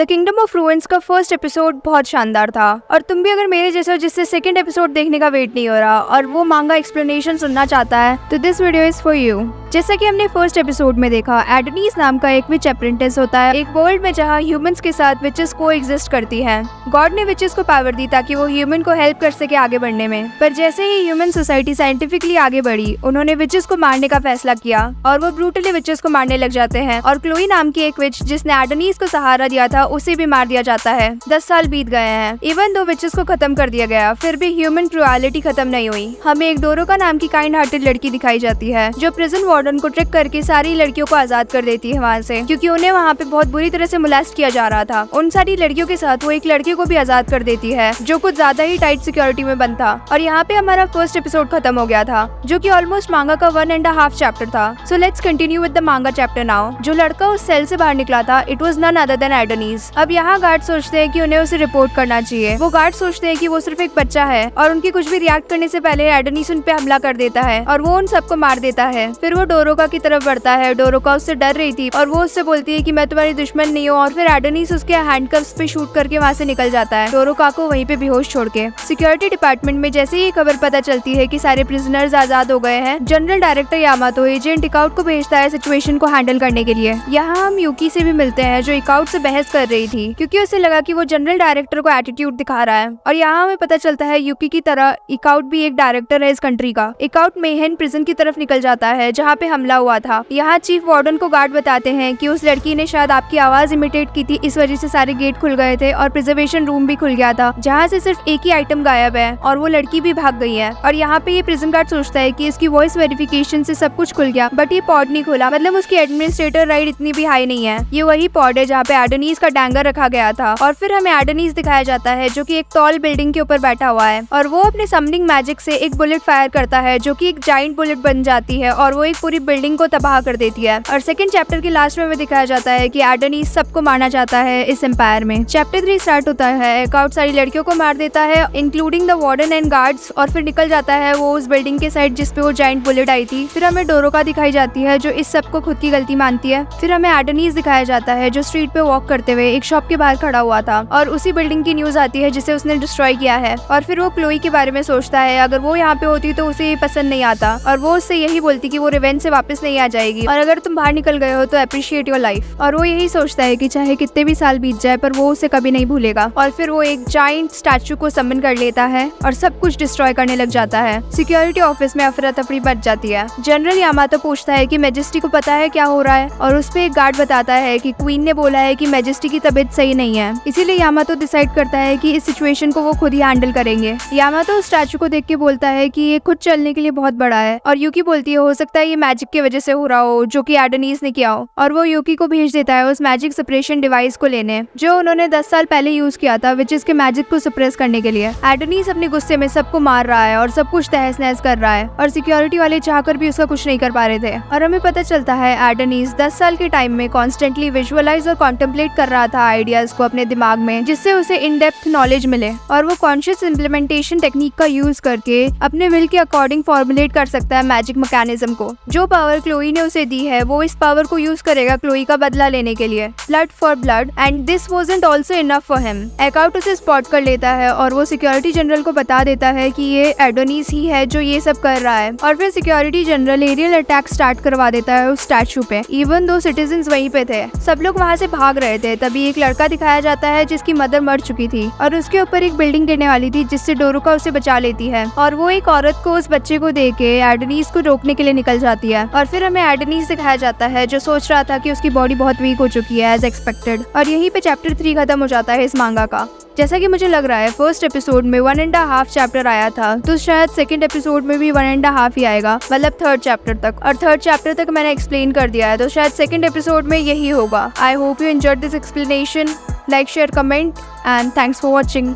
The kingdom of ruins का first episode बहुत शानदार था और तुम भी अगर मेरे जैसे हो जिससे सेकंड एपिसोड देखने का वेट नहीं हो रहा और वो मांगा एक्सप्लेनेशन सुनना चाहता है तो this video is for you. जैसा कि हमने फर्स्ट एपिसोड में देखा, एडनीस नाम का एक विच अप्रेंटिस होता है एक वर्ल्ड में जहाँ ह्यूमंस के साथ विचेस को एग्जिस्ट करती हैं। गॉड ने विचेस को पावर दी ताकि वो ह्यूमन को हेल्प कर सके आगे बढ़ने में, पर जैसे ही ह्यूमन सोसाइटी साइंटिफिकली आगे बढ़ी उन्होंने विचेस को मारने का फैसला किया और वो ब्रूटली विचेस को मारने लग जाते हैं और क्लोई नाम की एक विच जिसने एडनीस को सहारा दिया था उसे भी मार दिया जाता है। 10 साल बीत गए हैं। इवन दो विचेस को खत्म कर दिया गया फिर भी ह्यूमन क्रुएलिटी खत्म नहीं हुई। हमें एक डोरोका नाम की काइंड हार्टेड लड़की दिखाई जाती है जो प्रिजन वार्डन को ट्रिक करके सारी लड़कियों को आजाद कर देती है वहाँ से, क्योंकि उन्हें वहाँ पे बहुत बुरी तरह से मोलेस्ट किया जा रहा था। उन सारी लड़कियों के साथ वो एक लड़के को भी आजाद कर देती है जो कुछ ज्यादा ही टाइट सिक्योरिटी में बंद था। और यहाँ पे हमारा फर्स्ट एपिसोड खत्म हो गया था जो कि ऑलमोस्ट मांगा का 1.5 चैप्टर था। So let's continue with the manga chapter now. जो लड़का उस सेल से बाहर निकला था it was none other than Adonis. अब यहाँ गार्ड सोचते हैं कि उन्हें उसे रिपोर्ट करना चाहिए। वो गार्ड सोचते हैं कि वो सिर्फ एक बच्चा है और उनके कुछ भी रिएक्ट करने से पहले एडनीस उन पे हमला कर देता है और वो उन सबको मार देता है। फिर वो डोरोका की तरफ बढ़ता है। डोरोका उससे डर रही थी और वो उससे बोलती है कि मैं तुम्हारी दुश्मन नहीं हूँ और फिर एडनीस उसके हैंडकफ्स पे शूट करके वहाँ से निकल जाता है डोरोका को वहीं पे बेहोश छोड़ के। सिक्योरिटी डिपार्टमेंट में जैसे ही खबर पता चलती है कि सारे प्रिजनर्स आजाद हो गए हैं, जनरल डायरेक्टर यामातो एजेंट इकाउट को भेजता है सिचुएशन को हैंडल करने के लिए। यहाँ हम यूकी से भी मिलते हैं जो इकाउट से बहस कर रही थी क्योंकि उसे लगा कि वो जनरल डायरेक्टर को एटीट्यूड दिखा रहा है। और यहाँ हमें पता चलता है यूकी की तरह इकाउट भी एक डायरेक्टर है इस कंट्री का। इकाउट मेहन प्रिजन की तरफ निकल जाता है जहाँ पे हमला हुआ था। यहाँ चीफ वार्डन को गार्ड बताते हैं कि उस लड़की ने शायद आपकी आवाज इमिटेट की थी, इस वजह से सारे गेट खुल गए थे और प्रिजर्वेशन रूम भी खुल गया था जहाँ से सिर्फ एक ही आइटम गायब है और वो लड़की भी भाग गई है। और यहाँ पे ये प्रिजन गार्ड सोचता है कि इसकी वॉइस वेरिफिकेशन से सब कुछ खुल गया बट ये पॉड नहीं खुला, मतलब उसकी एडमिनिस्ट्रेटर राइट इतनी भी हाई नहीं है। ये वही पॉड है जहाँ पे एडनीस का डैंगर रखा गया था। और फिर हमें एडनीस दिखाया जाता है जो कि एक टॉल बिल्डिंग के ऊपर बैठा हुआ है और वो अपने समनिंग मैजिक से एक बुलेट फायर करता है जो कि एक जाइंट बुलेट बन जाती है और वो एक पूरी बिल्डिंग को तबाह कर देती है। और सेकंड चैप्टर के लास्ट में दिखाया जाता है कि एडनीस सबको मारना चाहता है इस एम्पायर में। चैप्टर 3 स्टार्ट होता है। इकाउट सारी लड़कियों को मार देता है including the warden and guards और फिर निकल जाता है वो उस बिल्डिंग के साइड जिसपे वो जाइंट बुलेट आई थी। फिर हमें डोरोका दिखाई जाती है जो इस सबको खुद की गलती मानती है। फिर हमें एडनीस दिखाया जाता है जो स्ट्रीट पे वॉक करते हुए एक शॉप के बाहर खड़ा हुआ था और उसी बिल्डिंग की न्यूज आती है जिसे उसने डिस्ट्रॉय किया है। और फिर वो क्लोई के बारे में सोचता है अगर वो यहाँ पे होती तो उसे ये पसंद नहीं आता और वो उससे यही बोलती कि वो रिवेंज से वापस नहीं आ जाएगी और अगर तुम बाहर निकल गए हो तो अप्रिशिएट योर लाइफ। और वो यही सोचता है कि चाहे कितने भी साल बीत जाए पर वो उसे कभी नहीं भूलेगा। और फिर वो एक जाइंट स्टैचू को समन कर लेता है और सब कुछ डिस्ट्रॉय करने लग जाता है। सिक्योरिटी ऑफिस में अफरा तफरी बच जाती है। जनरल यामातो पूछता है कि मैजेस्टी को पता है क्या हो रहा है और उस पे एक गार्ड बताता है कि क्वीन ने बोला है कि मैजेस्टी की तबीयत सही नहीं है, इसीलिए यामातो डिसाइड करता है कि इस सिचुएशन को वो खुद ही हैंडल करेंगे। यामातो उस स्टैचू को देख के बोलता है कि ये खुद चलने के लिए बहुत बड़ा है और यूकी बोलती है हो सकता है ये मैजिक की वजह से हो रहा हो जो कि एडनीस ने किया हो। और वो यूकी को भेज देता है उस मैजिक सप्रेशन डिवाइस को लेने जो उन्होंने 10 साल पहले यूज किया था विचेस के मैजिक को सप्रेस करने के लिए। एडनीस अपने गुस्से में सबको मार रहा है और सब कुछ तहस नहस कर रहा है और सिक्योरिटी वाले चाहकर भी उसका कुछ नहीं कर पा रहे थे। और हमें पता चलता है एडनीस 10 साल के टाइम में कॉन्स्टेंटली विजुअलाइज और कॉन्टेम्पलेट कर रहा था आइडियाज को अपने दिमाग में जिससे उसे इन डेप्थ नॉलेज मिले और वो कॉन्शियस इम्प्लीमेंटेशन टेक्निक का यूज करके अपने विल के अकॉर्डिंग फॉर्मुलेट कर सकता है मैजिक मैकेनिज्म को। जो पावर क्लोई ने उसे दी है वो इस पावर को यूज करेगा क्लोई का बदला लेने के लिए, blood for blood, and this wasn't also enough for him. एकाउट उसे स्पॉट कर लेता है और वो सिक्योरिटी जनरल को बता देता है कि ये एडोनीस ही है जो ये सब कर रहा है। और फिर security general aerial attack start करवा देता है उस स्टैचू पे। इवन दो सिटीजन्स वहीं पे थे, सब लोग वहाँ से भाग रहे थे। तभी एक लड़का दिखाया जाता है जिसकी मदर मर चुकी थी और उसके ऊपर एक बिल्डिंग गिरने वाली थी जिससे डोरोका उसे बचा लेती है और वो एक औरत को उस बच्चे को दे के एडनीस को रोकने के लिए निकल जाती है। और फिर हमें एडनीस दिखाया जाता है जो सोच रहा था कि उसकी बॉडी बहुत वीक हो चुकी है एज एक्सपेक्टेड। और यहीं पे चैप्टर 3 खत्म हो जाता है इस मांगा का। जैसा कि मुझे लग रहा है फर्स्ट एपिसोड में 1.5 चैप्टर आया था तो शायद सेकंड एपिसोड में भी 1.5 ही आएगा, मतलब थर्ड चैप्टर तक। और थर्ड चैप्टर तक मैंने एक्सप्लेन कर दिया है तो शायद सेकंड एपिसोड में यही होगा। I hope you enjoyed this explanation. Like, share, comment and thanks for watching.